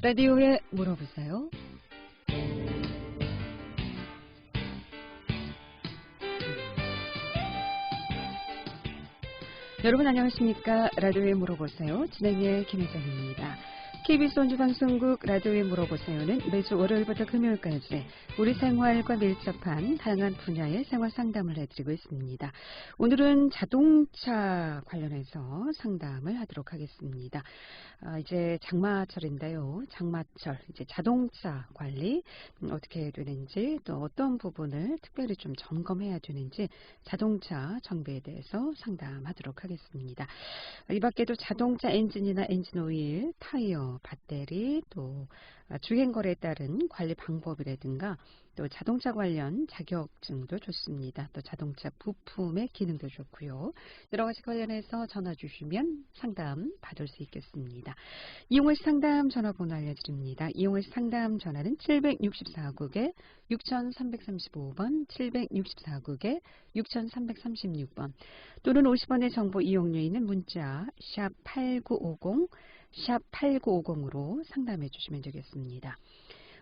라디오에 물어보세요. 여러분 안녕하십니까? 라디오에 물어보세요. 진행의 김혜정입니다. KBS 원주방송국 라디오에 물어보세요는 매주 월요일부터 금요일까지 우리 생활과 밀접한 다양한 분야의 생활 상담을 해드리고 있습니다. 오늘은 자동차 관련해서 상담을 하도록 하겠습니다. 이제 장마철인데요. 장마철 이제 자동차 관리 어떻게 되는지 또 어떤 부분을 특별히 좀 점검해야 되는지 자동차 정비에 대해서 상담하도록 하겠습니다. 이 밖에도 자동차 엔진이나 엔진 오일, 타이어, 배터리, 또 주행거래에 따른 관리 방법이라든가 또 자동차 관련 자격증도 좋습니다. 또 자동차 부품의 기능도 좋고요. 여러 가지 관련해서 전화 주시면 상담 받을 수 있겠습니다. 이용을 상담 전화번호 알려드립니다. 이용을 상담 전화는 764국에 6335번, 764국에 6336번 또는 50원의 정보 이용료 있는 문자 샵 8950, 샵 8950으로 상담해 주시면 되겠습니다.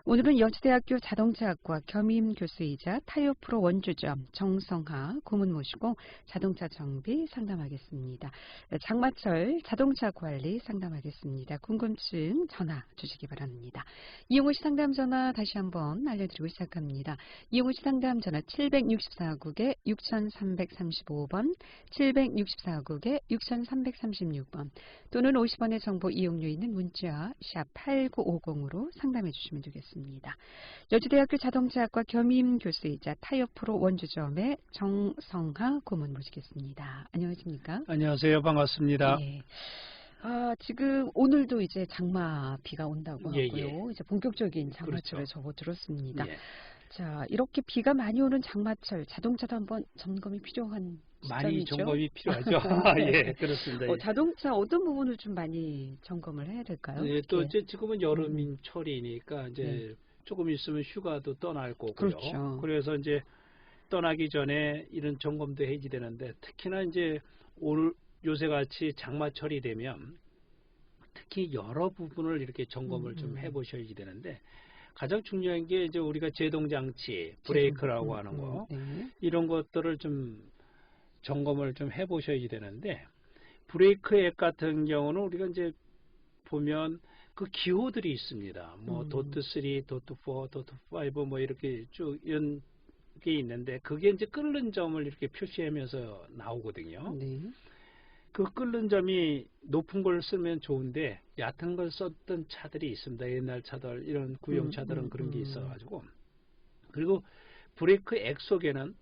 오늘은 여주대학교 자동차학과 겸임 교수이자 타이어 프로 원주점 정성하 고문 모시고 자동차 정비 상담하겠습니다. 장마철 자동차 관리 상담하겠습니다. 궁금증 전화 주시기 바랍니다. 이용우씨 상담 전화 다시 한번 알려드리고 시작합니다. 이용우씨 상담 전화 764국에 6335번, 764국에 6336번 또는 50원의 정보 이용료 있는 문자 샵 8950으로 상담해 주시면 되겠습니다. 여주대학교 자동차학과 겸임 교수이자 타이어 프로 원주점의 정성하 고문 모시겠습니다. 안녕하십니까? 안녕하세요. 반갑습니다. 예. 지금 오늘도 이제 장마 비가 온다고 하고요. 예. 이제 본격적인 장마철에 그렇죠. 접어들었습니다. 예. 자, 이렇게 비가 많이 오는 장마철 자동차도 한번 점검이 필요한 많이 시점이죠? 점검이 필요하죠. 예, 그렇습니다. 자동차 어떤 부분을 좀 많이 점검을 해야 될까요? 네, 또 이제 지금은 여름철이니까 이제 네. 조금 있으면 휴가도 떠날 거고요. 그렇죠. 그래서 이제 떠나기 전에 이런 점검도 해야지 되는데 특히나 이제 요새 같이 장마철이 되면 특히 여러 부분을 이렇게 점검을 좀 해보셔야지 되는데 가장 중요한 게 이제 우리가 제동 장치, 브레이크라고 하는 거 네. 이런 것들을 좀 점검을 좀 해보셔야 되는데 브레이크 액 같은 경우는 우리가 이제 보면 그 기호들이 있습니다. 뭐 도트 3, 도트 4, 도트 5 뭐 이렇게 쭉 이런 게 있는데 그게 이제 끓는 점을 이렇게 표시하면서 나오거든요. 네. 그 끓는 점이 높은 걸 쓰면 좋은데 얕은 걸 썼던 차들이 있습니다. 옛날 차들 이런 구형 차들은 그런 게 있어가지고 그리고 브레이크 액 속에는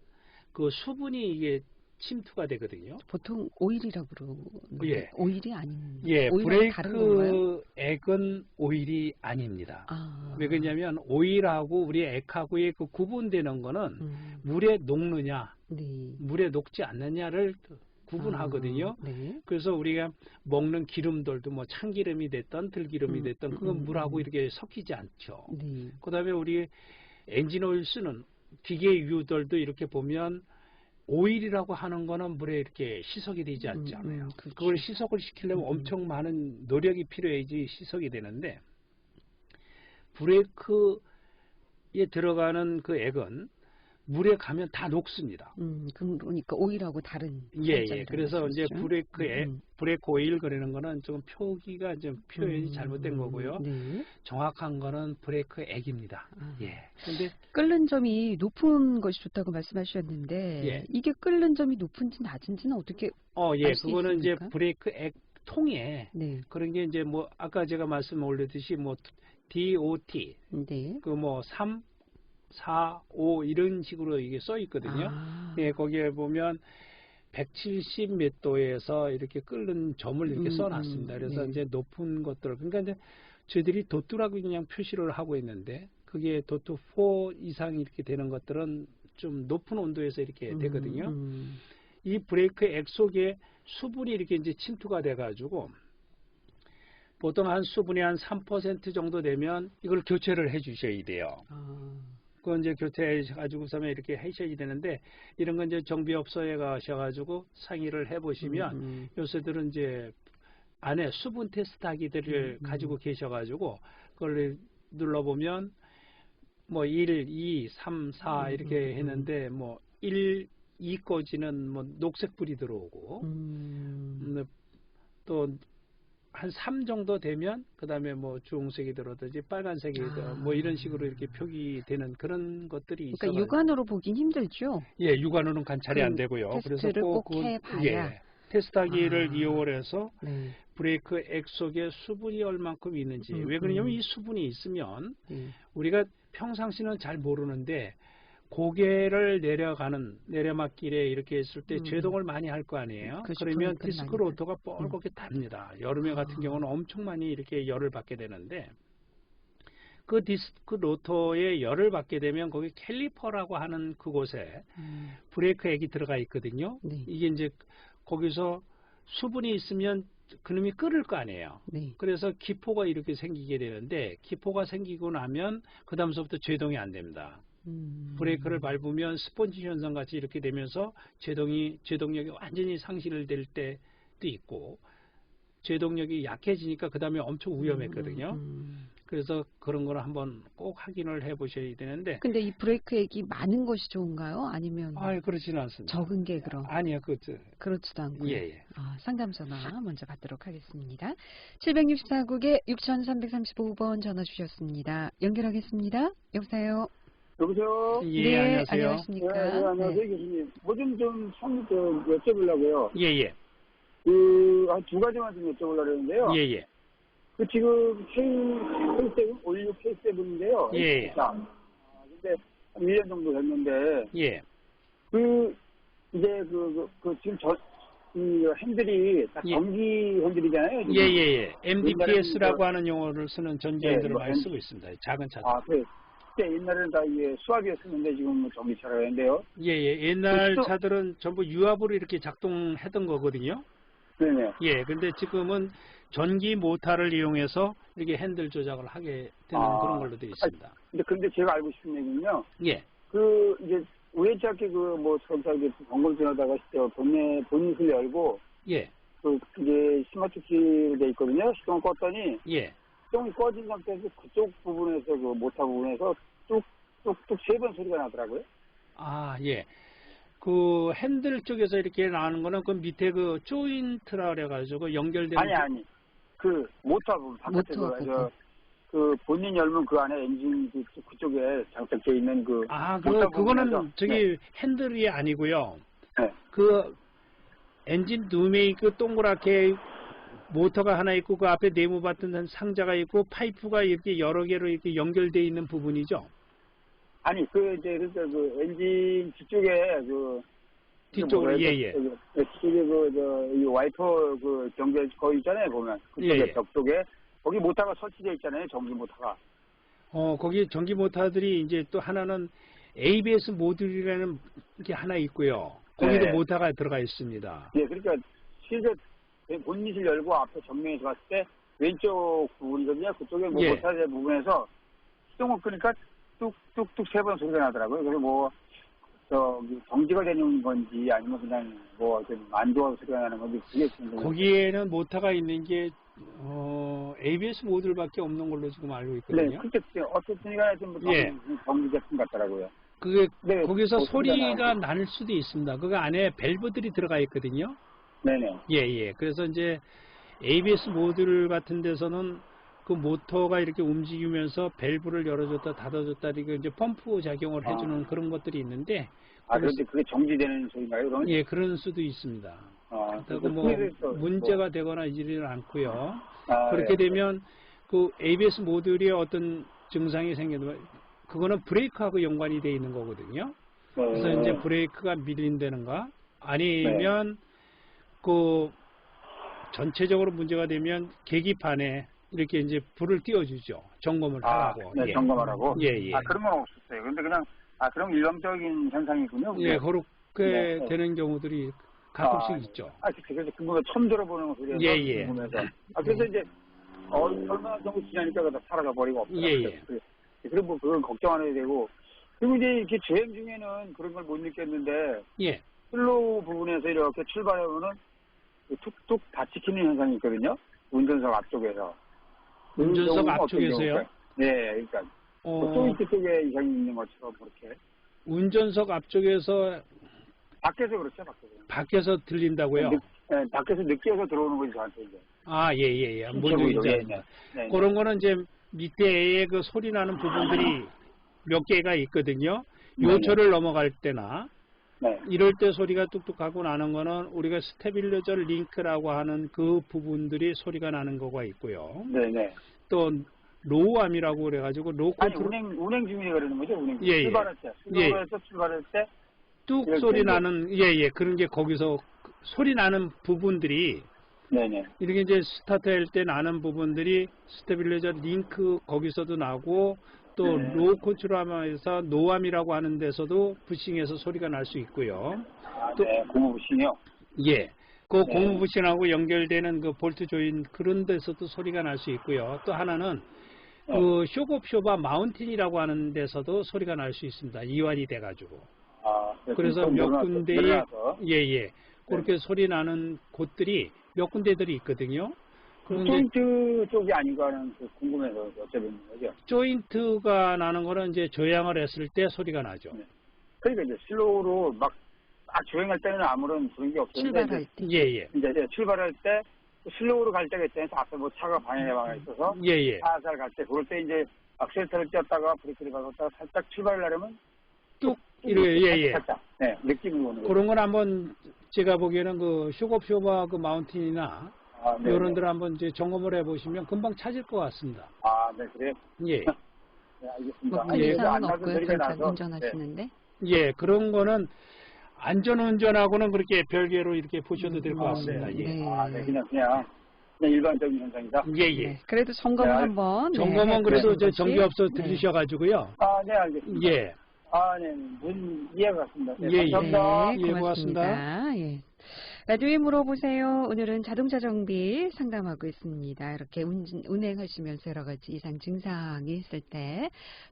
그 수분이 이게 침투가 되거든요. 보통 오일이라고 그러는데 예. 오일이 아닌 예, 다른 건가요? 브레이크 액은 오일이 아닙니다. 아. 왜 그러냐면 오일하고 우리 액하고의 그 구분되는 거는 물에 녹느냐, 네. 물에 녹지 않느냐를 구분하거든요. 네. 그래서 우리가 먹는 기름들도 뭐 참기름이 됐던 들기름이 됐던 그건 물하고 이렇게 섞이지 않죠. 네. 그다음에 우리 엔진 오일 쓰는 기계유들도 이렇게 보면 오일이라고 하는 거는 물에 이렇게 시석이 되지 않잖아요. 그렇죠. 그걸 시석을 시키려면 엄청 많은 노력이 필요해야지 시석이 되는데 브레이크에 들어가는 그 액은 물에 가면 다 녹습니다. 그러니까 오일하고 다른. 예. 그래서 이제 브레이크 오일 그러는 거는 좀 표기가 좀 표현이 잘못된 거고요. 네. 정확한 거는 브레이크 액입니다. 예. 근데 끓는 점이 높은 것이 좋다고 말씀하셨는데 예. 이게 끓는 점이 높은지 낮은지는 어떻게 알 수 그거는 있습니까? 이제 브레이크 액 통에 네. 그런 게 이제 뭐 아까 제가 말씀 올렸듯이 뭐 DOT 네. 그 뭐 3, 4, 5 이런 식으로 이게 써 있거든요. 예, 거기에 보면 170 몇 도에서 이렇게 끓는 점을 이렇게 써놨습니다. 그래서 네. 이제 높은 것들 그러니까 이제 저희들이 도트라고 그냥 표시를 하고 있는데 그게 도트 4 이상 이렇게 되는 것들은 좀 높은 온도에서 이렇게 되거든요. 이 브레이크 액 속에 수분이 이렇게 이제 침투가 돼가지고 보통 한 수분이 한 3% 정도 되면 이걸 교체를 해 주셔야 돼요. 그건 이제 교체해가지고서는 이렇게 하셔야 되는데 이런 건 이제 정비업소에 가셔가지고 상의를 해보시면 요새들은 이제 안에 수분 테스트하기들을 가지고 계셔가지고 그걸 눌러보면 뭐 1, 2, 3, 4 이렇게 했는데 뭐 1, 2 꺼지는 뭐 녹색불이 들어오고 또 한 3 정도 되면 그 다음에 뭐 주홍색이 들어오든지 빨간색이 뭐 이런 식으로 이렇게 표기되는 그런 것들이 있어요. 그러니까 육안으로 보긴 힘들죠. 예, 육안으로는 관찰이 안 되고요. 그래서 테스트를 꼭 해봐야. 테스트하기를 이용을 해서 네. 브레이크 액 속에 수분이 얼만큼 있는지. 왜 그러냐면 이 수분이 있으면 우리가 평상시는 잘 모르는데 고개를 내려막길에 이렇게 있을 때 제동을 많이 할 거 아니에요. 그러면 디스크 로터가 뻘겋게 답니다. 여름에 같은 경우는 엄청 많이 이렇게 열을 받게 되는데 그 디스크 로터에 열을 받게 되면 거기 캘리퍼라고 하는 그곳에 브레이크 액이 들어가 있거든요. 이게 이제 거기서 수분이 있으면 그놈이 끓을 거 아니에요. 그래서 기포가 이렇게 생기게 되는데 기포가 생기고 나면 그 다음서부터 제동이 안 됩니다. 브레이크를 밟으면 스펀지 현상 같이 이렇게 되면서 제동력이 완전히 상실될 때도 있고 제동력이 약해지니까 그 다음에 엄청 위험했거든요. 그래서 그런 거를 한번 꼭 확인을 해 보셔야 되는데. 근데 이 브레이크 액이 많은 것이 좋은가요? 아니면 그렇지는 않습니다. 적은 게 그럼? 아니요. 그렇지도 않고. 예. 상담 전화 먼저 받도록 하겠습니다. 764국에 6335번 전화 주셨습니다. 연결하겠습니다. 여보세요? 여보세요? 예, 안녕하세요. 안녕하십니까? 네, 안녕하세요, 교수님. 뭐 좀 여쭤보려고요. 예. 한 두 가지만 좀 여쭤보려고 했는데요. 예. 그 지금 K7, 올류 K7인데요. 예. 자, 근데 한 1년 정도 됐는데. 예. 이제 지금 이 핸들이 딱 전기 핸들이잖아요. 예. MDPS라고 하는 용어를 쓰는 전기 핸들을 많이 쓰고 있습니다. 작은 차들. 그때 옛날에는 다 이게 수압이었었는데 지금 전기차라고 했는데요. 예. 옛날 차들은 전부 유압으로 이렇게 작동했던 거거든요. 네네. 예. 근데 지금은 전기 모터를 이용해서 이렇게 핸들 조작을 하게 되는 그런 걸로 되어 있습니다. 근데 제가 알고 싶은 얘기는요. 예. 이제 우연치 않게 경찰이 번거로 지나다가 본닛을 열고. 예. 이제 스마트 키로 돼 있거든요. 시동을 껐더니. 예. 시동이 꺼진 상태에서 그쪽 부분에서 모터 부분에서 뚝뚝뚝 3번 소리가 나더라고요. 예. 그 핸들 쪽에서 이렇게 나는 거는 그 밑에 그 조인트라 그래가지고 연결되는. 아니. 그 모터 부분, 바깥에 그 본인 열면 그 안에 엔진 그쪽에 장착되어 있는 그거는 저기 핸들이 아니고요. 네. 그 엔진 룸에 그 동그랗게 모터가 하나 있고 그 앞에 네모 같은 상자가 있고 파이프가 이렇게 여러 개로 이렇게 연결되어 있는 부분이죠. 아니 그러니까 엔진 뒤쪽에 뒤쪽으로 예. 뒤쪽에 이 와이퍼 경계 거기 있잖아요. 보면 그쪽에 벽 쪽에 거기 모터가 설치되어 있잖아요. 전기 모터가. 거기 전기 모터들이 이제 또 하나는 ABS 모듈이라는 게 하나 있고요. 거기도 모터가 들어가 있습니다. 네, 그러니까 실제 본닛을 열고 앞에 정면에서 봤을 때 왼쪽 부분이거든요. 그쪽에 모터의 부분에서 시동을 끄니까 뚝뚝뚝 3번 소리가 나더라고요. 그래서 정지가 되는 건지 아니면 그냥 안 좋아서 소리가 나는 건지 그게 거기에는 모터가 있는 게 ABS 모듈밖에 없는 걸로 지금 알고 있거든요. 네, 그때 어쨌든 간에 좀 정지 제품 같더라고요. 그게 거기서 소리가 날 수도 있습니다. 그 안에 밸브들이 들어가 있거든요. 네네. 예. 그래서 이제 ABS 모듈 같은 데서는 그 모터가 이렇게 움직이면서 밸브를 열어줬다 닫아줬다 이게 이제 펌프 작용을 해주는 그런 것들이 있는데. 그런데 그게 정지되는 소리인가요, 그러면? 예, 그런 수도 있습니다. 그리고 문제가 되거나 이러지는 않고요. 그렇게 되면 그 ABS 모듈에 어떤 증상이 생기면 그거는 브레이크하고 연관이 되어 있는 거거든요. 그래서 이제 브레이크가 밀린다는가 아니면 그 전체적으로 문제가 되면 계기판에 이렇게 이제 불을 띄워주죠. 점검을 하라고. 네, 점검하라고? 예. 그런 건 없었어요. 근데 그냥, 그럼 일반적인 현상이군요. 예, 그렇게 되는 경우들이 가끔씩 있죠. 그래서 그거 처음 들어보는 소리여서. 예. 궁금해서. 그래서 이제, 얼마 정도 지나니까 다 사라져 버리고 없더라고요. 예. 그럼 그건 걱정 안 해도 되고. 그리고 이제 이렇게 주행 중에는 그런 걸 못 느꼈는데. 슬로우 부분에서 이렇게 출발하면은 툭툭 다 찍히는 현상이 있거든요. 운전석 앞쪽에서. 운전석 앞쪽에서요? 네, 그러니까 조인트 쪽에 이상이 있는 것처럼 그렇게. 운전석 앞쪽에서 밖에서 그렇죠, 밖에서 들린다고요? 네, 밖에서 느껴서 들어오는 거지 저한테 이제. 아, 예. 뭔 얘기인지 압니다. 네. 그런 거는 이제 밑에에 그 소리 나는 부분들이 몇 개가 있거든요. 요철을 넘어갈 때나 이럴 때 소리가 뚝뚝하고 나는 거는 우리가 스테빌리저 링크라고 하는 그 부분들이 소리가 나는 거가 있고요. 네네. 또 로우암이라고 그래가지고 로우 컨트롤. 아니 운행 중에 그러는 거죠, 운행 중. 예. 출발할 때. 수도에서 출발할 때. 뚝 소리 나는 그런 게 거기서 소리 나는 부분들이. 네네. 이렇게 이제 스타트할 때 나는 부분들이 스테빌리저 링크 거기서도 나고 또 로우 컨트롤함에서 노암이라고 하는 데서도 부싱해서 소리가 날 수 있고요. 또 고무 부싱이요? 예. 그 고무 부싱하고 연결되는 그 볼트 조인 그런 데서도 소리가 날 수 있고요. 또 하나는 그 쇼겁쇼바 마운틴이라고 하는 데서도 소리가 날 수 있습니다. 이완이 돼가지고. 그래서 몇 군데에 그렇게 소리 나는 곳들이 몇 군데들이 있거든요. 조인트 쪽이 아닌가 하는 궁금해서 여쭤보는 거죠. 조인트가 나는 거는 이제 조향을 했을 때 소리가 나죠. 네. 그러니까 이제 슬로우로 막 조향할 때는 아무런 그런 게 없었는데 출발할 때. 이제 출발할 때 슬로우로 갈 때가 있잖아요. 앞에 뭐 차가 방해가 있어서 살살 갈 때 그럴 때 이제 악셀터를 띄었다가 브레이크를 밟았다가 살짝 출발을 하려면 뚝 이래 살짝 느낌이 오는 거죠. 그런 건 한번 제가 보기에는 그 쇼겁쇼바 그 마운틴이나 이런 데를 한번 이제 점검을 해보시면 금방 찾을 것 같습니다. 네, 그래요? 예. 네, 알겠습니다. 뭐 이상은 없고요. 운전하시는데. 예, 그런 거는 안전운전하고는 그렇게 별개로 이렇게 보셔도 될 것 같습니다. 네, 그냥 일반적인 현상이다. 예. 그래도 점검을 한번. 점검은 그래도 저 정비업소 들으셔가지고요. 네, 알겠습니다. 예. 문 이해가 갔습니다. 감사합니다. 고맙습니다. 예. 라디오에 물어보세요. 오늘은 자동차 정비 상담하고 있습니다. 이렇게 운행하시면서 여러 가지 이상 증상이 있을 때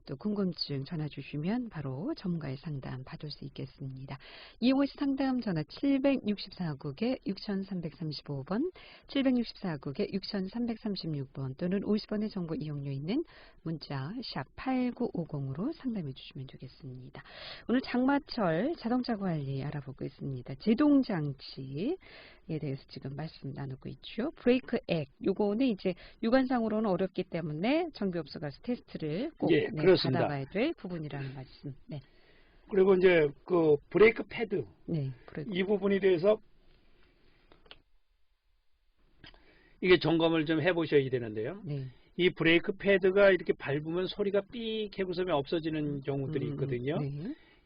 또 궁금증 전화 주시면 바로 전문가의 상담 받을 수 있겠습니다. 이용호시 상담 전화 764국에 6335번, 764국에 6336번 또는 50원의 정보 이용료 있는 문자 샵 8950으로 상담해 주시면 되겠습니다. 오늘 장마철 자동차 관리 알아보고 있습니다. 제동장치에 대해서 지금 말씀 나누고 있죠. 브레이크 액, 요거는 이제 육안상으로는 어렵기 때문에 정비업소 가서 테스트를 꼭 받아봐야 될 부분이라는 말씀. 네. 그리고 이제 그 브레이크 패드, 이 부분에 대해서 이게 점검을 좀 해보셔야 되는데요. 이 브레이크 패드가 이렇게 밟으면 소리가 삑 해고서면 없어지는 경우들이 있거든요.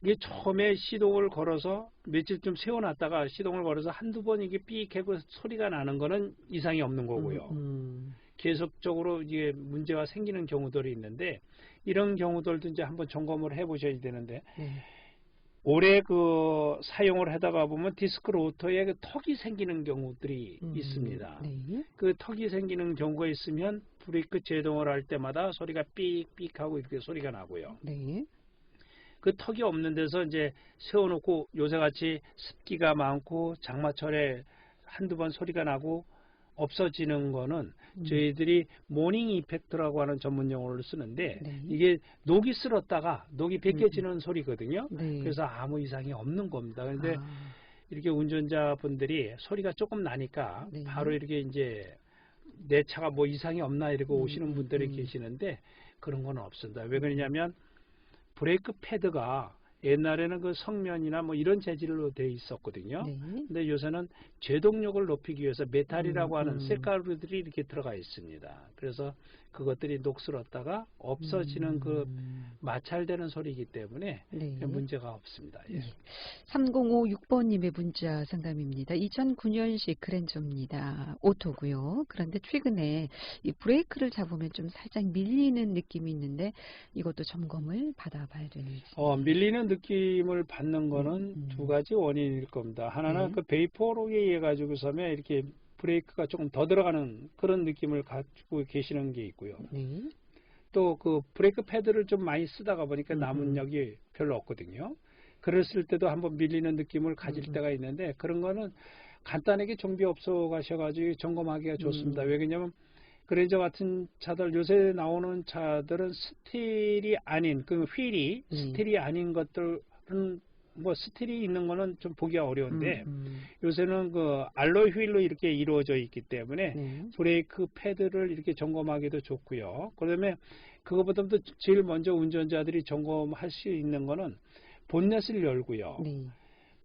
이게 처음에 시동을 걸어서 며칠 좀 세워놨다가 시동을 걸어서 한두 번 이게 삑 하고 소리가 나는 거는 이상이 없는 거고요. 계속적으로 이게 문제가 생기는 경우들이 있는데 이런 경우들도 이제 한번 점검을 해보셔야 되는데 오래 그 사용을 하다가 보면 디스크 로터에 그 턱이 생기는 경우들이 있습니다. 그 턱이 생기는 경우가 있으면 브레이크 제동을 할 때마다 소리가 삑삑 하고 이렇게 소리가 나고요. 그 턱이 없는 데서 이제 세워놓고 요새같이 습기가 많고 장마철에 한두 번 소리가 나고 없어지는 거는 저희들이 모닝 이펙트라고 하는 전문 용어를 쓰는데 이게 녹이 쓸었다가 녹이 벗겨지는 소리거든요. 그래서 아무 이상이 없는 겁니다. 그런데 이렇게 운전자분들이 소리가 조금 나니까 바로 이렇게 이제 내 차가 뭐 이상이 없나 이러고 오시는 분들이 계시는데 그런 건 없습니다. 왜 그러냐면 브레이크 패드가 옛날에는 그 성면이나 뭐 이런 재질로 되어 있었거든요. 근데 요새는 제동력을 높이기 위해서 메탈이라고 하는 쇳가루들이 이렇게 들어가 있습니다. 그래서 그것들이 녹슬었다가 없어지는 그 마찰되는 소리이기 때문에 문제가 없습니다. 3056번님의 문자 상담입니다. 2009년식 그랜저입니다. 오토고요. 그런데 최근에 이 브레이크를 잡으면 좀 살짝 밀리는 느낌이 있는데 이것도 점검을 받아봐야 되는지. 밀리는 느낌을 받는 거는 두 가지 원인일 겁니다. 하나는 그 베이퍼로에 의해 가지고서면 이렇게 브레이크가 조금 더 들어가는 그런 느낌을 가지고 계시는 게 있고요. 또 그 브레이크 패드를 좀 많이 쓰다가 보니까 남은 역이 별로 없거든요. 그랬을 때도 한번 밀리는 느낌을 가질 때가 있는데 그런 거는 간단하게 정비업소 가셔가지고 점검하기가 좋습니다. 왜냐면 그랜저 같은 차들 요새 나오는 차들은 스틸이 아닌 그 휠이 스틸이 아닌 것들은 뭐 스틸이 있는 거는 좀 보기가 어려운데 요새는 그 알로이 휠로 이렇게 이루어져 있기 때문에 브레이크 패드를 이렇게 점검하기도 좋고요. 그다음에 그것보다도 제일 먼저 운전자들이 점검할 수 있는 거는 본넷을 열고요.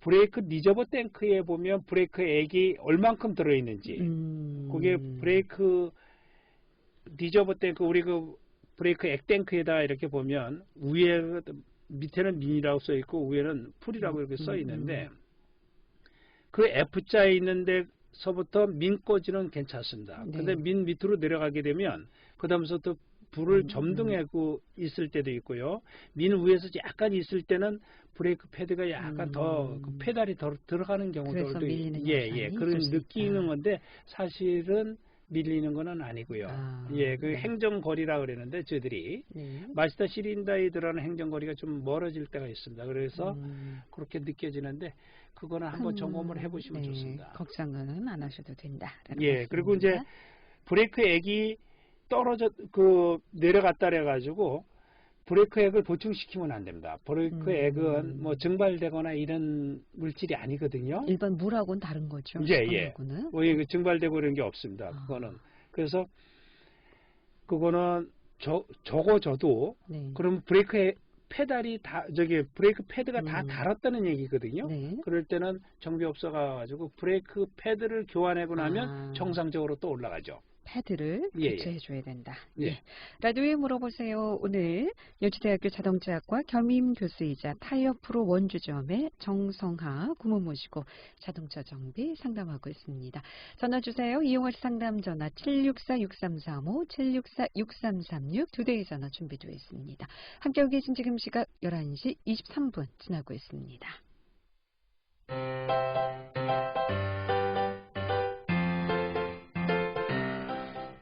브레이크 리저버 탱크에 보면 브레이크 액이 얼만큼 들어있는지 그게 브레이크 리저버 탱크 우리 그 브레이크 액 탱크에다 이렇게 보면 위에 밑에는 민이라고 써 있고 위에는 풀이라고 이렇게 써 있는데 그 F자에 있는 데서부터 민 꽂이는 괜찮습니다. 근데 민 밑으로 내려가게 되면 그 다음부터 불을 점등하고 있을 때도 있고요. 민 위에서 약간 있을 때는 브레이크 패드가 약간 더 그 페달이 더 들어가는 경우도 그런 느끼는 건데 사실은 밀리는 거는 아니고요. 그 행정거리라 그러는데 저희들이 마스터 시린더에 들어가는 행정거리가 좀 멀어질 때가 있습니다. 그래서 그렇게 느껴지는데 그거는 한번 점검을 해보시면 좋습니다. 걱정은 안 하셔도 된다. 그리고 이제 브레이크 액이 내려갔다 그래가지고 브레이크 액을 보충시키면 안 됩니다. 브레이크 액은 뭐 증발되거나 이런 물질이 아니거든요. 일반 물하고는 다른 거죠. 증발되고 이런 게 없습니다. 그거는. 그래서 그거는 적어져도 그럼 브레이크 페달이 브레이크 패드가 다 닳았다는 얘기거든요. 그럴 때는 정비업소 가가지고 브레이크 패드를 교환하고 나면 정상적으로 또 올라가죠. 패드를 교체해줘야 된다. 라디오에 물어보세요. 오늘 여주대학교 자동차학과 겸임 교수이자 타이어 프로 원주점의 정성하顧問 모시고 자동차 정비 상담하고 있습니다. 전화 주세요. 이용할 상담 전화 764-6335, 764-6336 두 대의 전화 준비되어 있습니다. 함께하고 계신 지금 시각 11시 23분 지나고 있습니다.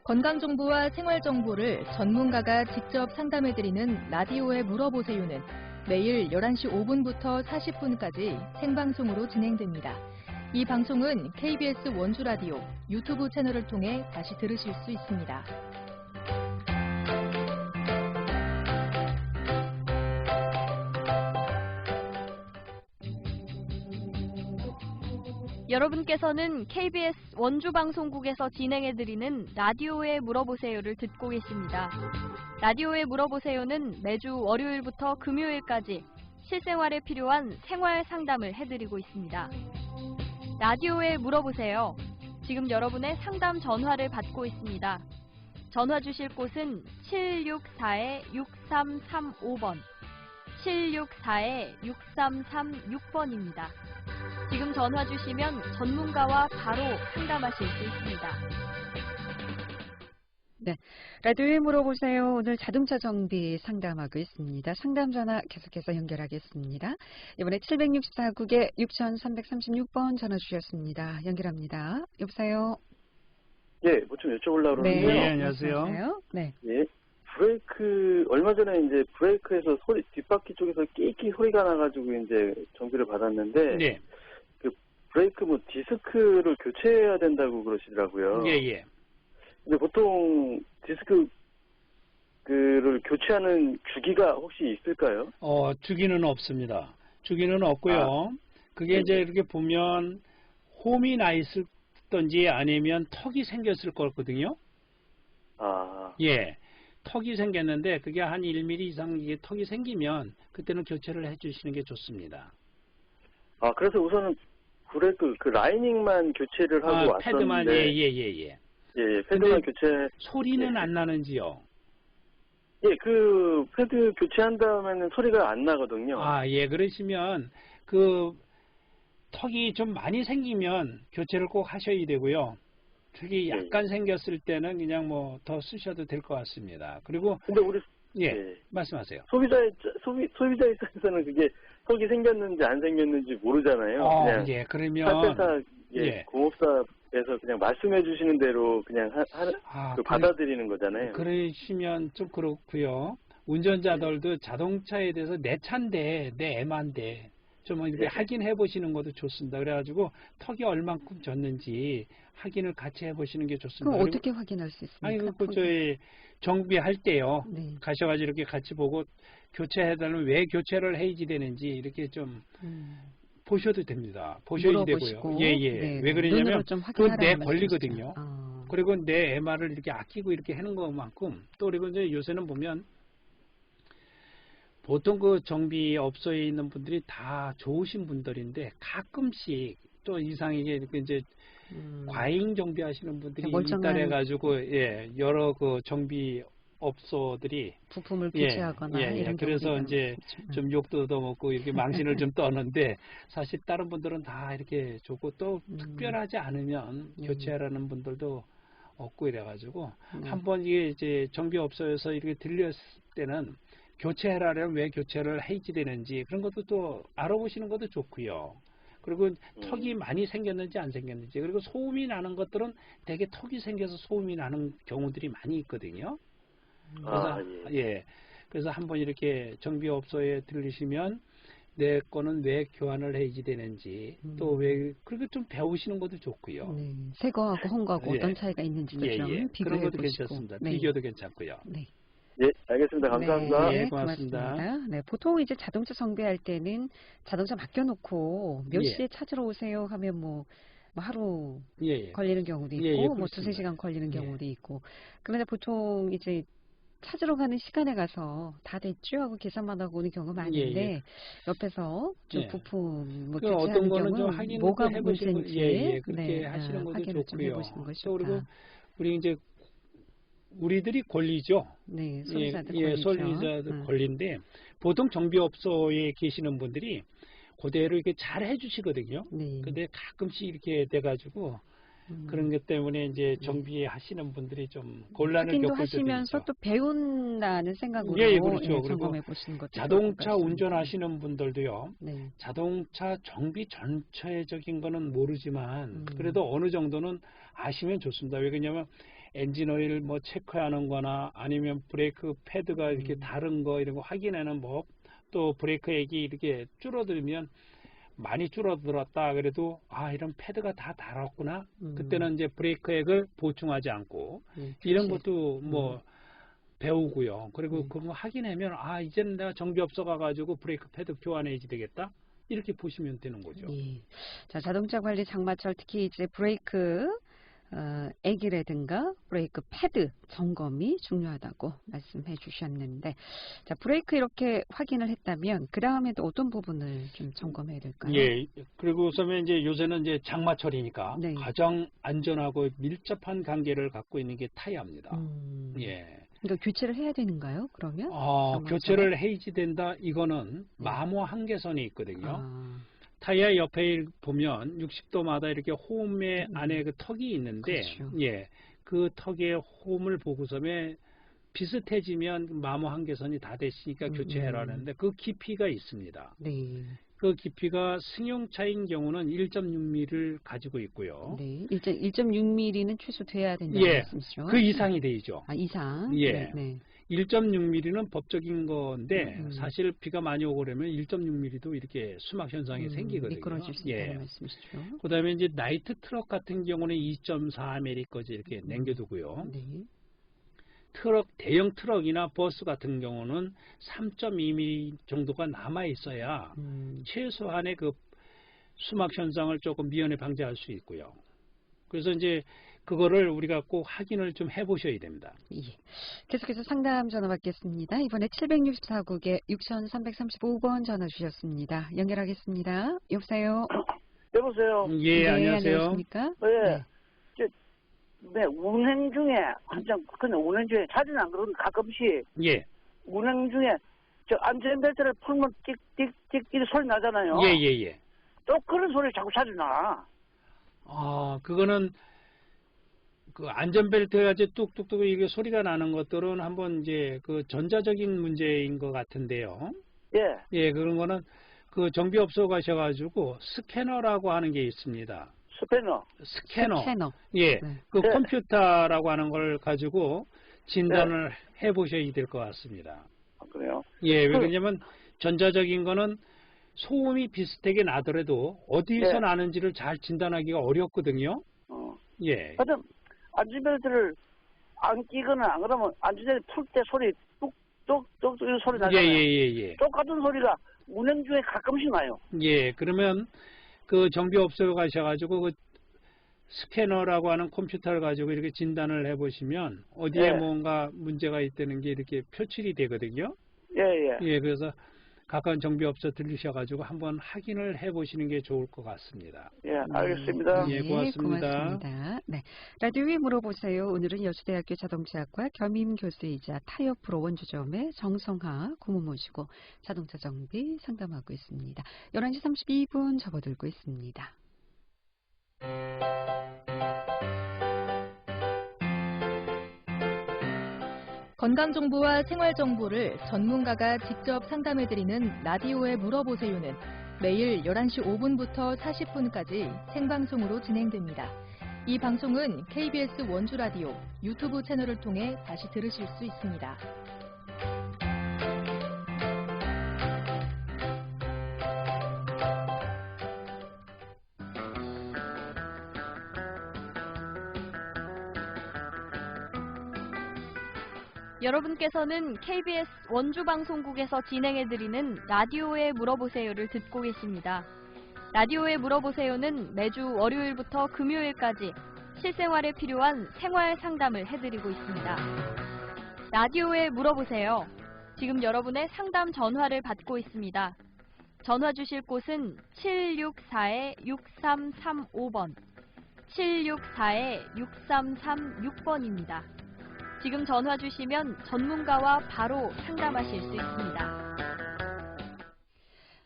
건강정보와 생활정보를 전문가가 직접 상담해드리는 라디오에 물어보세요는 매일 11시 5분부터 40분까지 생방송으로 진행됩니다. 이 방송은 KBS 원주라디오 유튜브 채널을 통해 다시 들으실 수 있습니다. 여러분께서는 KBS 원주방송국에서 진행해드리는 라디오에 물어보세요를 듣고 계십니다. 라디오에 물어보세요는 매주 월요일부터 금요일까지 실생활에 필요한 생활 상담을 해드리고 있습니다. 라디오에 물어보세요. 지금 여러분의 상담 전화를 받고 있습니다. 전화 주실 곳은 764-6335번, 764-6336번입니다. 지금 전화 주시면 전문가와 바로 상담하실 수 있습니다. 라디오에 물어보세요. 오늘 자동차 정비 상담하고 있습니다. 상담 전화 계속해서 연결하겠습니다. 이번에 764국에 6336번 전화 주셨습니다. 연결합니다. 여보세요? 뭐 좀 여쭤보려고 그러는데요. 안녕하세요. 브레이크, 얼마 전에 이제 브레이크에서 뒷바퀴 쪽에서 끼끼 소리가 나가지고 이제 정비를 받았는데, 그 브레이크 디스크를 교체해야 된다고 그러시더라고요. 근데 보통 디스크를 교체하는 주기가 혹시 있을까요? 주기는 없습니다. 주기는 없고요. 그게 이제 이렇게 보면 홈이 나 있었던지 아니면 턱이 생겼을 거거든요. 턱이 생겼는데 그게 한 1mm 이상 이게 턱이 생기면 그때는 교체를 해주시는 게 좋습니다. 그래서 우선은 브레이크 그 라이닝만 교체를 하고 왔었는데. 패드만 패드만 교체. 소리는 안 나는지요? 그 패드 교체한 다음에는 소리가 안 나거든요. 그러시면 그 턱이 좀 많이 생기면 교체를 꼭 하셔야 되고요. 턱이 약간 생겼을 때는 그냥 뭐 더 쓰셔도 될 것 같습니다. 그리고 근데 우리 말씀하세요. 소비자 입장에서는 그게 턱이 생겼는지 안 생겼는지 모르잖아요. 그러면 공업사에서 그냥 말씀해 주시는 대로 그냥 받아들이는 거잖아요. 그러시면 좀 그렇고요. 운전자들도 자동차에 대해서 내 차인데 내 애만데 좀 이렇게 확인해 보시는 것도 좋습니다. 그래가지고 턱이 얼만큼 졌는지 확인을 같이 해보시는 게 좋습니다. 그럼 어떻게 확인할 수 있습니까? 아니, 저희 정비할 때요. 네. 가셔가지고 이렇게 같이 보고 교체해달라면 왜 교체를 해야지 되는지 이렇게 좀 보셔도 됩니다. 보셔야 되고요. 예. 네. 왜 그러냐면 그건 내 말씀이시죠. 권리거든요. 그리고 내 MR을 이렇게 아끼고 이렇게 하는 것만큼 또 그리고 이제 요새는 보면 보통 그 정비업소에 있는 분들이 다 좋으신 분들인데 가끔씩 또 이상하게 이제 과잉 정비하시는 분들이 있다래 가지고 여러 그 정비업소들이 부품을 교체하거나 이런 그래서 이제 좀 욕도 얻어먹고 이렇게 망신을 좀 떠는데 사실 다른 분들은 다 이렇게 좋고 또 특별하지 않으면 교체하라는 분들도 없고 이래가지고 한번 이게 정비업소에서 이렇게 들렸을 때는 교체해라면 왜 교체를 해야지 되는지 그런 것도 또 알아보시는 것도 좋고요. 그리고 턱이 많이 생겼는지 안 생겼는지 그리고 소음이 나는 것들은 되게 턱이 생겨서 소음이 나는 경우들이 많이 있거든요. 그래서 그래서 한번 이렇게 정비업소에 들리시면 내 거는 왜 교환을 해야지 되는지 또 왜 그렇게 좀 배우시는 것도 좋고요. 새 거하고 헌 거하고 어떤 차이가 있는지도 좀 비교해 그런 것도 보시고. 괜찮습니다. 비교도 괜찮고요. 네, 알겠습니다. 감사합니다. 네, 고맙습니다. 네, 보통 이제 자동차 정비할 때는 자동차 맡겨놓고 몇 예. 시에 찾으러 오세요 하면 뭐 하루 예. 걸리는 경우도 있고 뭐 그렇습니다. 두세 시간 걸리는 예. 경우도 있고 그런데 보통 이제 찾으러 가는 시간에 가서 다 됐죠 하고 계산만 하고 오는 경우가 많은데 옆에서 좀 예. 부품 뭐 그 교체하는 어떤 거는 좀 경우는 확인을 뭐가 해보시고 문제인지 그렇게 하시는 것도 확인을 좀 좋고요. 해보시는 것이 또 그리고 좋다. 우리 이제 우리들이 권리죠. 네, 소비자들 소비자들 권리인데 보통 정비업소에 계시는 분들이 그대로 이렇게 잘 해주시거든요. 네. 근데 가끔씩 이렇게 돼가지고 그런 것 때문에 이제 정비하시는 분들이 좀 곤란을 확인도 겪을 때도 하시면서 있죠. 또 배운다는 생각으로 그렇죠. 점검해 보시는 것도 자동차 운전하시는 분들도요. 네. 자동차 정비 전체적인 거는 모르지만 그래도 어느 정도는 아시면 좋습니다. 왜 그러냐면 엔진 오일 뭐 체크하는 거나 아니면 브레이크 패드가 이렇게 다른 거 이런 거 확인하는 법 또 브레이크액이 이렇게 줄어들면 많이 줄어들었다 그래도 이런 패드가 다 달았구나 그때는 이제 브레이크액을 보충하지 않고 이런 것도 뭐 배우고요. 그리고 그거 확인하면 이제는 내가 정비업소 가가지고 브레이크 패드 교환해야지 되겠다 이렇게 보시면 되는 거죠. 자, 자동차 관리 장마철 특히 이제 브레이크 액이라든가 브레이크 패드 점검이 중요하다고 말씀해 주셨는데 자, 브레이크 이렇게 확인을 했다면 그 다음에도 어떤 부분을 좀 점검해야 될까요? 그리고 우선 이제 요새는 이제 장마철이니까 네. 가장 안전하고 밀접한 관계를 갖고 있는 게 타이어입니다. 그러니까 교체를 해야 되는가요? 그러면? 교체를 해야지 된다. 이거는 마모 한계선이 있거든요. 타이어 옆에 보면 60도마다 이렇게 홈의 안에 그 턱이 있는데, 그렇죠. 그 턱의 홈을 보고서면 비슷해지면 마모 한계선이 다 됐으니까 교체해라는데 그 깊이가 있습니다. 그 깊이가 승용차인 경우는 1.6mm를 가지고 있고요. 1.6mm는 최소 돼야 된다는 말씀이죠. 그 이상이 되죠. 이상. 1.6mm는 법적인 건데 사실 비가 많이 오고 그러면 1.6mm도 이렇게 수막 현상이 생기거든요. 미끄러질 수 있다는 말씀이시죠. 그다음에 이제 나이트 트럭 같은 경우는 2.4mm까지 이렇게 남겨두고요. 대형 트럭이나 버스 같은 경우는 3.2mm 정도가 남아 있어야 최소한의 그 수막 현상을 조금 미연에 방지할 수 있고요. 그래서 이제 그거를 우리가 꼭 확인을 좀 해보셔야 됩니다. 계속해서 상담 전화 받겠습니다. 이번에 764국에 6335번 전화 주셨습니다. 연결하겠습니다. 여보세요? 여보세요? 안녕하세요. 안녕하십니까? 운행 중에 근데 운행 중에 자주는 안 그러는데 가끔씩 운행 중에 저 안전벨트를 풀면 띡띡띡 이 소리 나잖아요. 또 그런 소리 자꾸 자주 나. 그거는 그 안전벨트가 이제 뚝뚝뚝 이게 소리가 나는 것들은 한번 이제 그 전자적인 문제인 것 같은데요. 그런 거는 그 정비업소 가셔가지고 스캐너라고 하는 게 있습니다. 스캐너. 그 컴퓨터라고 하는 걸 가지고 진단을 해보셔야 될 것 같습니다. 그래요? 왜 그러냐면 전자적인 거는 소음이 비슷하게 나더라도 어디서 예. 나는지를 잘 진단하기가 어렵거든요. 예. 하여튼 안전벨트를 안 끼거나 안 그러면 안전벨트 풀 때 소리 뚝뚝뚝 이런 소리 나잖아요. 예. 똑같은 소리가 운행 중에 가끔씩 나요. 예. 그러면 그 정비업소에 가셔가지고 그 스캐너라고 하는 컴퓨터를 가지고 이렇게 진단을 해보시면 어디에 예. 뭔가 문제가 있다는 게 이렇게 표출이 되거든요. 예. 예, 그래서 가까운 정비업소 들리셔가지고 한번 확인을 해보시는 게 좋을 것 같습니다. 예, 알겠습니다. 예, 고맙습니다. 고맙습니다. 네, 라디오에 물어보세요. 오늘은 여수대학교 자동차학과 겸임 교수이자 타이어 프로 원주점의 정성하 고문 모시고 자동차 정비 상담하고 있습니다. 11시 32분 접어들고 있습니다. 건강정보와 생활정보를 전문가가 직접 상담해드리는 라디오에 물어보세요는 매일 11시 5분부터 40분까지 생방송으로 진행됩니다. 이 방송은 KBS 원주라디오 유튜브 채널을 통해 다시 들으실 수 있습니다. 여러분께서는 KBS 원주방송국에서 진행해드리는 라디오에 물어보세요를 듣고 계십니다. 라디오에 물어보세요는 매주 월요일부터 금요일까지 실생활에 필요한 생활 상담을 해드리고 있습니다. 라디오에 물어보세요. 지금 여러분의 상담 전화를 받고 있습니다. 전화 주실 곳은 764-6335번, 764-6336번입니다. 지금 전화 주시면 전문가와 바로 상담하실 수 있습니다.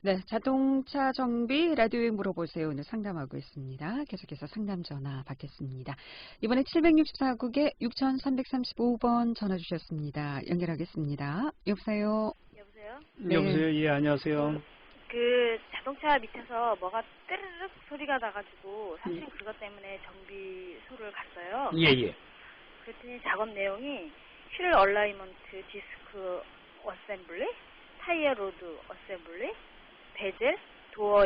네, 자동차 정비 라디오에 물어보세요. 오늘 상담하고 있습니다. 계속해서 상담 전화 받겠습니다. 이번에 764국에 6335번 전화 주셨습니다. 연결하겠습니다. 여보세요? 여보세요? 네. 여보세요? 예, 안녕하세요. 그 자동차 밑에서 뭐가 뜨르륵 소리가 나가지고 사실 그것 때문에 정비소를 갔어요. 예. 그랬더니 작업 내용이 휠 얼라이먼트, 디스크 어셈블리, 타이어 로드 어셈블리, 베젤, 도어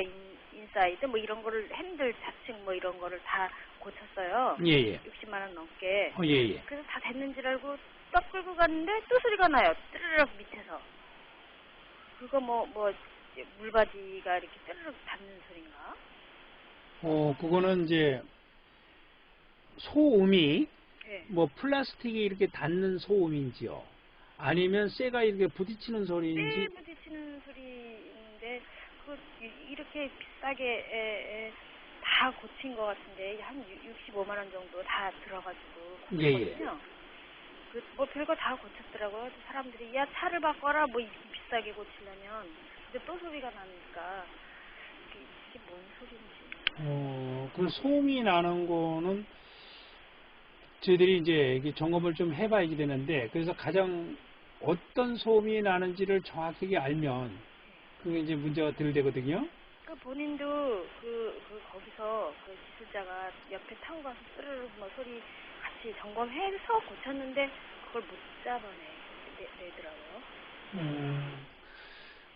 인사이드 뭐 이런 거를 핸들 좌측 뭐 이런 거를 다 고쳤어요. 예. 60만 원 넘게. 예. 그래서 다 됐는 줄 알고 딱 끌고 갔는데 또 소리가 나요. 뜨르륵 밑에서. 그거 뭐 물바디가 이렇게 뜨르륵 닿는 소리인가? 그거는 이제 소음이 네. 뭐 플라스틱이 이렇게 닿는 소음인지요? 아니면 쇠가 이렇게 부딪히는 소리인지? 쇠 부딪히는 소리인데 그거 이렇게 비싸게 다 고친 것 같은데 한 65만 원 정도 다 들어가지고 고쳤거든요. 뭐 별거 다 고쳤더라고요. 사람들이 야 차를 바꿔라 뭐 이렇게 비싸게 고치려면 근데 또 소리가 나니까 이게 뭔 소리인지. 그 소음이 나는 거는 저희들이 이제 점검을 좀 해봐야지 되는데 그래서 가장 어떤 소음이 나는지를 정확하게 알면 그게 이제 문제가 덜 되거든요. 그 본인도 거기서 그 기술자가 옆에 타고 가서 스르르 뭐 소리 같이 점검해서 고쳤는데 그걸 못 잡아내더라고요.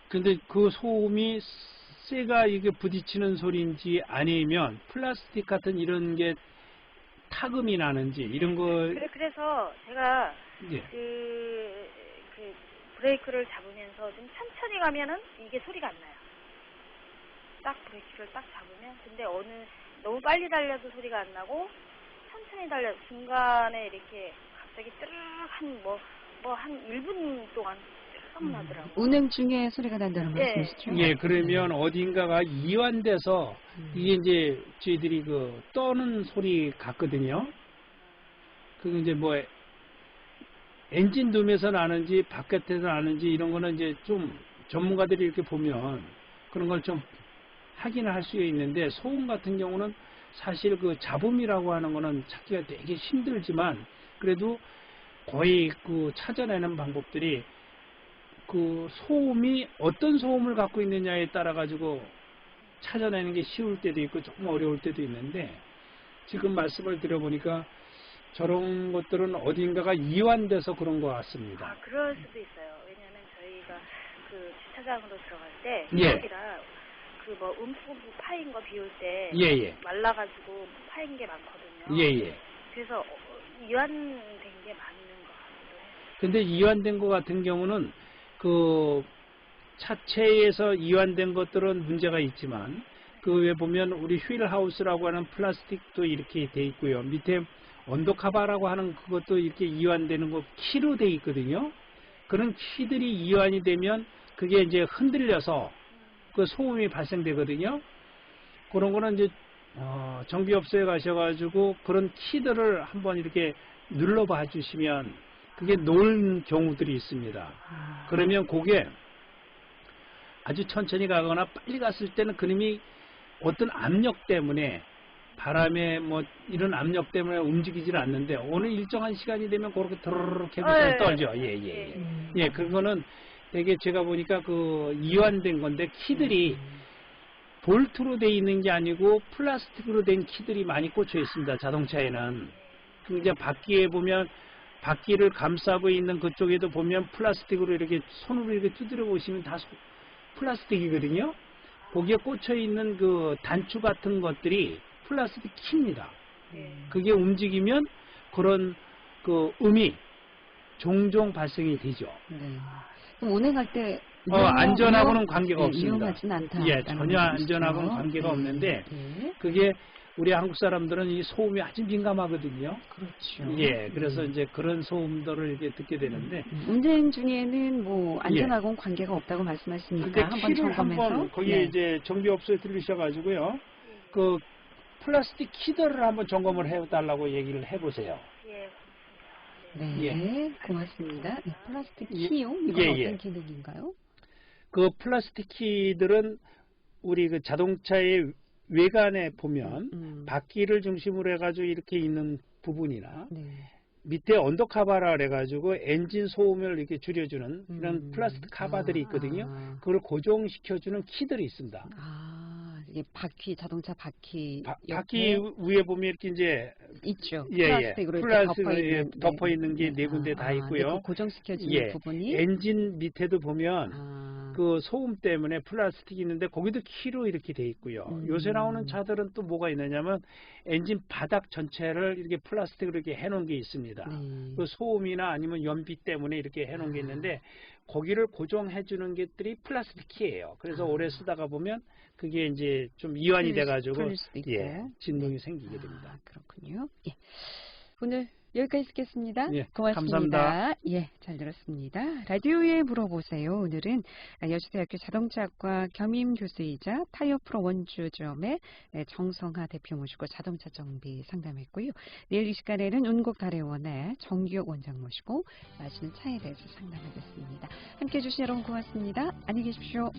근데 그 소음이 쇠가 이게 부딪히는 소리인지 아니면 플라스틱 같은 이런 게 타금이 나는지 이런 거. 그래서 제가 예. 그 브레이크를 잡으면서 좀 천천히 가면은 이게 소리가 안 나요. 딱 브레이크를 딱 잡으면 근데 너무 빨리 달려도 소리가 안 나고 천천히 달려 중간에 이렇게 갑자기 뜨르륵 한 1분 동안 뜨르륵 나더라고요. 운행 중에 소리가 난다는 말씀이시죠? 예, 그러면 어딘가가 이완돼서 이게 이제 저희들이 그 떠는 소리 같거든요. 그게 이제 뭐 엔진 룸에서 나는지 바깥에서 나는지 이런 거는 이제 좀 전문가들이 이렇게 보면 그런 걸 좀 확인을 할 수 있는데 소음 같은 경우는 사실 그 잡음이라고 하는 거는 찾기가 되게 힘들지만 그래도 거의 그 찾아내는 방법들이 그 소음이 어떤 소음을 갖고 있느냐에 따라 가지고 찾아내는 게 쉬울 때도 있고 조금 어려울 때도 있는데 지금 말씀을 들어보니까 저런 것들은 어딘가가 이완돼서 그런 것 같습니다. 그럴 수도 있어요. 왜냐하면 저희가 그 주차장으로 들어갈 때 예. 거기라 그 뭐 움푹 파인 거 비올 때 예. 말라가지고 파인 게 많거든요. 예. 그래서 이완된 게 맞는 것 같기도 해요. 근데 이완된 것 같은 경우는 그 차체에서 이완된 것들은 문제가 있지만 그 외에 보면 우리 휠하우스라고 하는 플라스틱도 이렇게 돼 있고요. 밑에 언더카바라고 하는 그것도 이렇게 이완되는 거 키로 돼 있거든요. 그런 키들이 이완이 되면 그게 이제 흔들려서 그 소음이 발생되거든요. 그런 거는 이제 정비업소에 가셔가지고 그런 키들을 한번 이렇게 눌러봐 주시면 그게 놓은 경우들이 있습니다. 그러면 그게 아주 천천히 가거나 빨리 갔을 때는 그림이 어떤 압력 때문에 바람에 뭐 이런 압력 때문에 움직이질 않는데 어느 일정한 시간이 되면 그렇게 드르륵 해서 떨죠. 예, 그거는 되게 제가 보니까 그 이완된 건데 키들이 볼트로 돼 있는 게 아니고 플라스틱으로 된 키들이 많이 꽂혀 있습니다. 자동차에는. 이제 바퀴에 보면 바퀴를 감싸고 있는 그쪽에도 보면 플라스틱으로 이렇게 손으로 이렇게 두드려 보시면 다 플라스틱이거든요. 거기에 꽂혀 있는 그 단추 같은 것들이 플라스틱 키입니다. 그게 움직이면 그런 그 음이 종종 발생이 되죠. 그럼 운행할 때 안전하고는 관계가 없습니다. 위험하진 않다. 예, 전혀 안전하고는 관계가 없는데 그게 우리 한국 사람들은 이 소음이 아주 민감하거든요. 그렇죠. 예, 그래서 이제 그런 소음들을 이렇게 듣게 되는데 운행 중에는 뭐 안전하고는 관계가 없다고 말씀하시니까 한번 점검해서 한번 거기 이제 정비업소에 들르셔가지고요. 그 플라스틱 키들을 한번 점검을 해달라고 얘기를 해보세요. 네, 고맙습니다. 네, 플라스틱 키요? 이건 어떤 기능인가요? 그 플라스틱 키들은 우리 그 자동차의 외관에 보면 바퀴를 중심으로 해가지고 이렇게 있는 부분이나 밑에 언더카바라 그래가지고 엔진 소음을 이렇게 줄여주는 이런 플라스틱 카바들이 있거든요. 그걸 고정시켜주는 키들이 있습니다. 이게 바퀴, 자동차 바퀴 바퀴 위에 보면 이렇게 이제 있죠. 플라스틱으로 덮어 있는 게 네 군데 다 있고요. 그 고정시켜주는 부분이 엔진 밑에도 보면 그 소음 때문에 플라스틱이 있는데 거기도 키로 이렇게 돼 있고요. 요새 나오는 차들은 또 뭐가 있느냐면 엔진 바닥 전체를 이렇게 플라스틱으로 이렇게 해놓은 게 있습니다. 그 소음이나 아니면 연비 때문에 이렇게 해놓은 게 있는데 거기를 고정해주는 것들이 플라스틱 키예요. 그래서 오래 쓰다가 보면 그게 이제 좀 이완이 돼가지고 진동이 생기게 됩니다. 그렇군요. 예. 오늘 여기까지 듣겠습니다. 고맙습니다. 감사합니다. 잘 들었습니다. 라디오에 물어보세요. 오늘은 여주대학교 자동차학과 겸임 교수이자 타이어 프로 원주점의 정성하 대표 모시고 자동차 정비 상담했고요. 내일 이 시간에는 운곡다래원의 정규혁 원장 모시고 마시는 차에 대해서 상담하겠습니다. 함께해 주신 여러분 고맙습니다. 안녕히 계십시오.